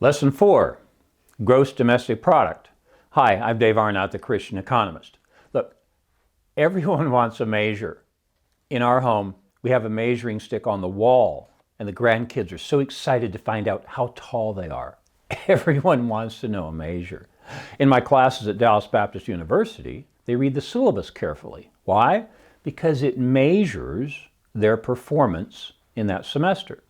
Lesson 4, Gross Domestic Product. Hi, I'm Dave Arnott, the Christian Economist. Look, everyone wants a measure. In our home, we have a measuring stick on the wall, and the grandkids are so excited to find out how tall they are. Everyone wants to know a measure. In my classes at Dallas Baptist University, they read the syllabus carefully. Why? Because it measures their performance in that semester.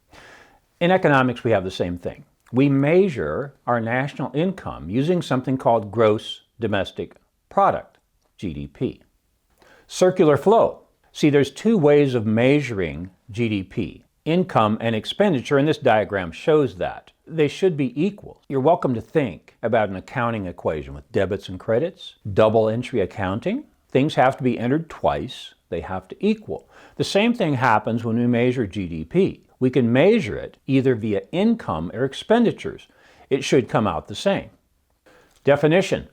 In economics, we have the same thing. We measure our national income using something called gross domestic product, GDP. Circular flow. See, there's two ways of measuring GDP, income and expenditure, and this diagram shows that. They should be equal. You're welcome to think about an accounting equation with debits and credits, double entry accounting. Things have to be entered twice. They have to equal. The same thing happens when we measure GDP. We can measure it either via income or expenditures. It should come out the same. Definition.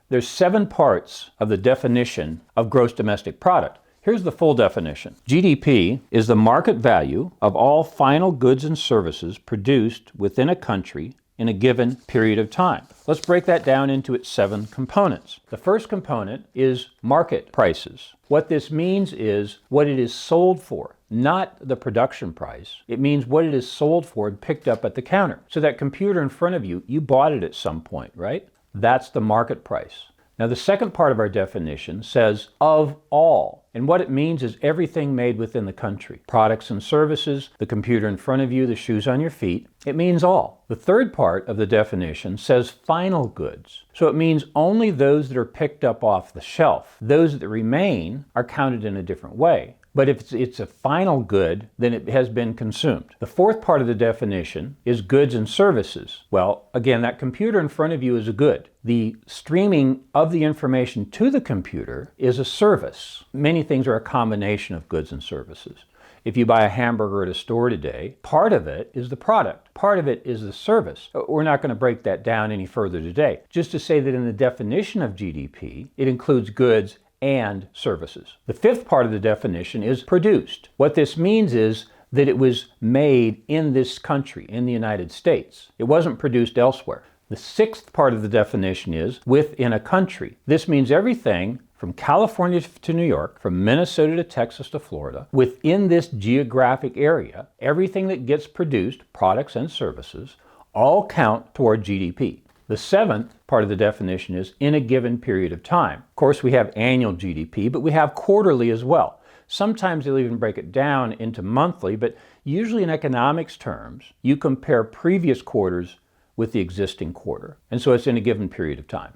There's 7 parts of the definition of gross domestic product. Here's the full definition. GDP is the market value of all final goods and services produced within a country in a given period of time. Let's break that down into its 7 components. The first component is market prices. What this means is what it is sold for, not the production price. It means what it is sold for and picked up at the counter. So that computer in front of you, you bought it at some point, right? That's the market price. Now the second part of our definition says of all, and what it means is everything made within the country. Products and services, the computer in front of you, the shoes on your feet, it means all. The third part of the definition says final goods. So it means only those that are picked up off the shelf. Those that remain are counted in a different way. But if it's a final good, then it has been consumed. The fourth part of the definition is goods and services. Well, again, that computer in front of you is a good. The streaming of the information to the computer is a service. Many things are a combination of goods and services. If you buy a hamburger at a store today, part of it is the product. Part of it is the service. We're not going to break that down any further today. Just to say that in the definition of GDP, it includes goods and services. The fifth part of the definition is produced. What this means is that it was made in this country, in the United States. It wasn't produced elsewhere. The sixth part of the definition is within a country. This means everything from California to New York, from Minnesota to Texas to Florida, within this geographic area, everything that gets produced, products and services, all count toward GDP. The seventh part of the definition is in a given period of time. Of course, we have annual GDP, but we have quarterly as well. Sometimes they'll even break it down into monthly, but usually in economics terms, you compare previous quarters with the existing quarter. And so it's in a given period of time.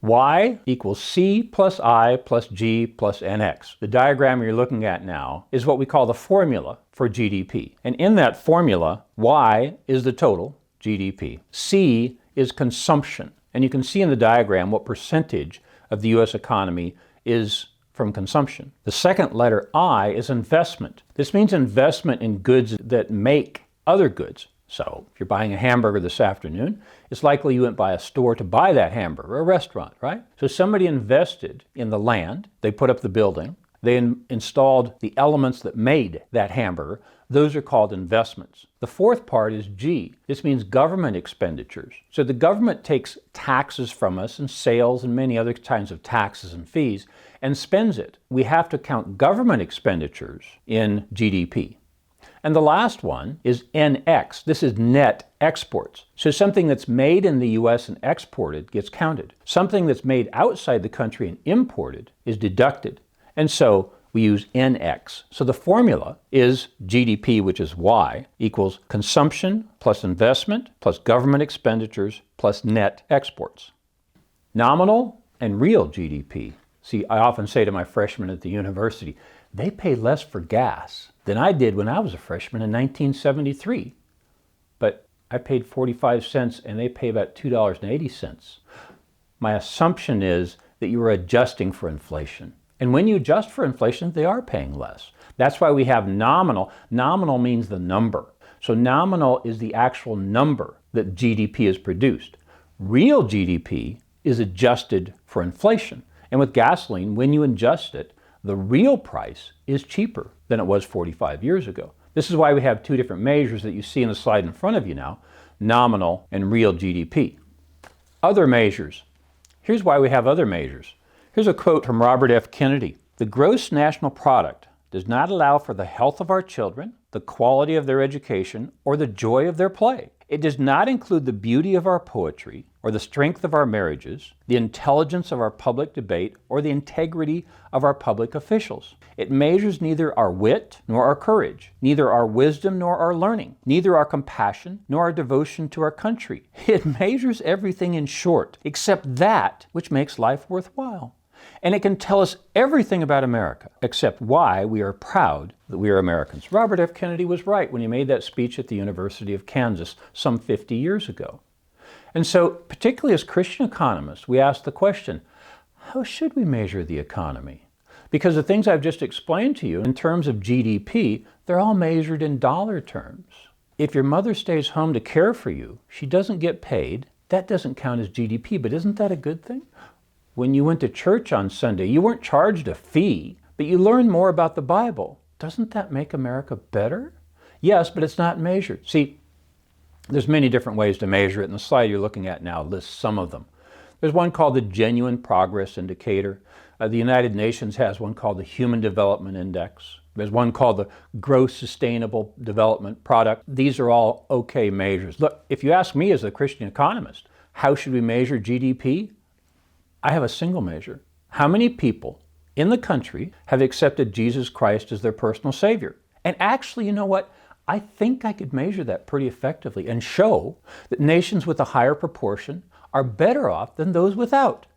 Y equals C plus I plus G plus NX. The diagram you're looking at now is what we call the formula for GDP. And in that formula, Y is the total, GDP. C is consumption. And you can see in the diagram what percentage of the U.S. economy is from consumption. The second letter, I, is investment. This means investment in goods that make other goods. So if you're buying a hamburger this afternoon, it's likely you went by a store to buy that hamburger, a restaurant, right? So somebody invested in the land, they put up the building, they installed the elements that made that hamburger. Those are called investments. The fourth part is G. This means government expenditures. So the government takes taxes from us and sales and many other kinds of taxes and fees and spends it. We have to count government expenditures in GDP. And the last one is NX. This is net exports. So something that's made in the U.S. and exported gets counted. Something that's made outside the country and imported is deducted. And so we use NX. So the formula is GDP, which is Y, equals consumption plus investment plus government expenditures plus net exports. Nominal and real GDP. See, I often say to my freshmen at the university, they pay less for gas than I did when I was a freshman in 1973. But I paid 45 cents and they pay about $2.80. My assumption is that you are adjusting for inflation. And when you adjust for inflation, they are paying less. That's why we have nominal. Nominal means the number. So nominal is the actual number that GDP is produced. Real GDP is adjusted for inflation. And with gasoline, when you adjust it, the real price is cheaper than it was 45 years ago. This is why we have two different measures that you see in the slide in front of you now. nominal and real GDP. Other measures. Here's why we have other measures. Here's a quote from Robert F. Kennedy. "The gross national product does not allow for the health of our children, the quality of their education, or the joy of their play. It does not include the beauty of our poetry, or the strength of our marriages, the intelligence of our public debate, or the integrity of our public officials. It measures neither our wit nor our courage, neither our wisdom nor our learning, neither our compassion nor our devotion to our country. It measures everything, in short, except that which makes life worthwhile. And it can tell us everything about America, except why we are proud that we are Americans." Robert F. Kennedy was right when he made that speech at the University of Kansas some 50 years ago. And so, particularly as Christian economists, we ask the question, how should we measure the economy? Because the things I've just explained to you in terms of GDP, they're all measured in dollar terms. If your mother stays home to care for you, she doesn't get paid. That doesn't count as GDP, but isn't that a good thing? When you went to church on Sunday, you weren't charged a fee, but you learned more about the Bible. Doesn't that make America better? Yes, but it's not measured. See, there's many different ways to measure it, and the slide you're looking at now lists some of them. There's one called the Genuine Progress Indicator. The United Nations has one called the Human Development Index. There's one called the Gross Sustainable Development Product. These are all okay measures. Look, if you ask me as a Christian economist, how should we measure GDP? I have a single measure. How many people in the country have accepted Jesus Christ as their personal Savior? And actually, you know what? I think I could measure that pretty effectively and show that nations with a higher proportion are better off than those without.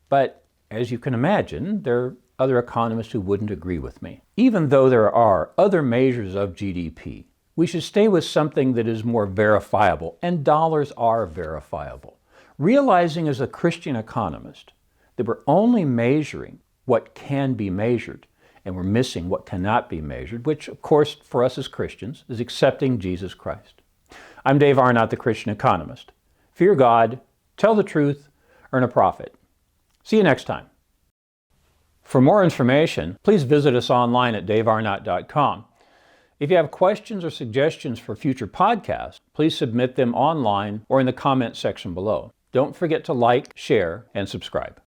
But as you can imagine, there are other economists who wouldn't agree with me. Even though there are other measures of GDP, we should stay with something that is more verifiable, and dollars are verifiable. Realizing as a Christian economist that we're only measuring what can be measured, and we're missing what cannot be measured, which, of course, for us as Christians, is accepting Jesus Christ. I'm Dave Arnott, the Christian economist. Fear God, tell the truth, earn a profit. See you next time. For more information, please visit us online at davearnott.com. If you have questions or suggestions for future podcasts, please submit them online or in the comment section below. Don't forget to like, share, and subscribe.